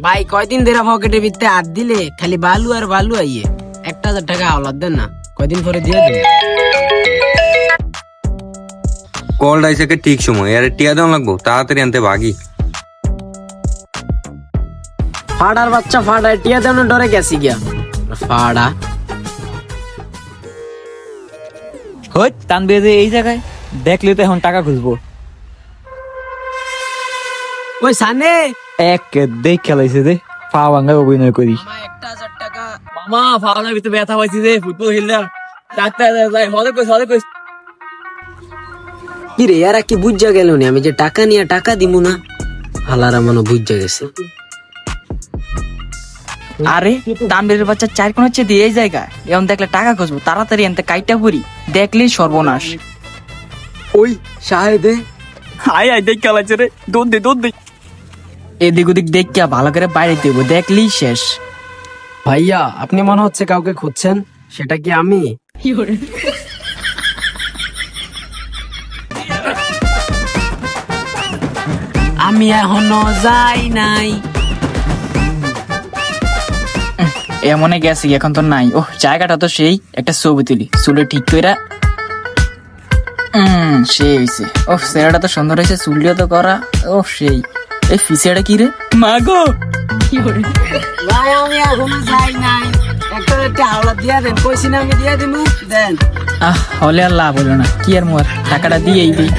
ভাই কয়দিন ধরে পকেটে ভিতরে হাত দিলে খালি বালু আর বালু আইয়ে 1,000 টাকা আওলাদ দেন না, কয়দিন পরে দিয়ে দিন। কল ডাইসাকে ঠিক সময় আরে টিয়া দেওয়া লাগবো, তাড়াতাড়ি আনতে ভাগি। ফাড়ার বাচ্চা ফাড়ায় টিয়া দেন ডরে গেছি গিয়া ফাড়া। হই টানবে যে এই জায়গায় দেখলে তো এখন টাকা খুঁজবো। ওই সানে এক দেখ খেলাইছে দে পা ভাঙায় অভিনয় করি। 1,000 টাকা। মামা ফাওয়ার ভিতরে ব্যথা পাইছি রে, ফুটবল খেললাম ডাক্তার যাই হলে কইস। কি রে এরা কি বুঝা গেল নি আমি যে টাকা নিয়ে টাকা দিমু না, হালারা মনে বুঝা গেছে। আরে তানবীরের বাচ্চা 4 কোণ হচ্ছে দিয়ে এই জায়গা এখন দেখলে টাকা খুঁজবো, তাড়াতাড়ি এনতে কাইটা পড়ি, দেখলেই সর্বনাশ। ওই শাহেদে হাই হাই দেখ খেলাচ্ছে রে, দৌড় দে এদিক ওদিক দেখ ভালো করে বাইরে দেবো, দেখলেই শেষ। ভাইয়া আপনি মনে হচ্ছে কাউকে খুঁজছেন, সেটা কি আমি? আমি এখনো যাই নাই। এমনে গেছি এখন তো নাই। ও জায়গাটা তো সেই একটা ছবি তুলি চুলে ঠিক কইরা। সেই হয়েছে। ও চেহারাটা তো সুন্দর হয়েছে, চুলিও তো করা। ও সেই এই ফিসেটা কি রে মা গো। ভাই আমি এখনো যাই নাই, একটা হাওলা দিয়া দেন, কইছি না আমি দিয়া দিমু, দেন। হলে আর লাভ হলো না, কি আর মোর টাকাটা দিয়েই দিই।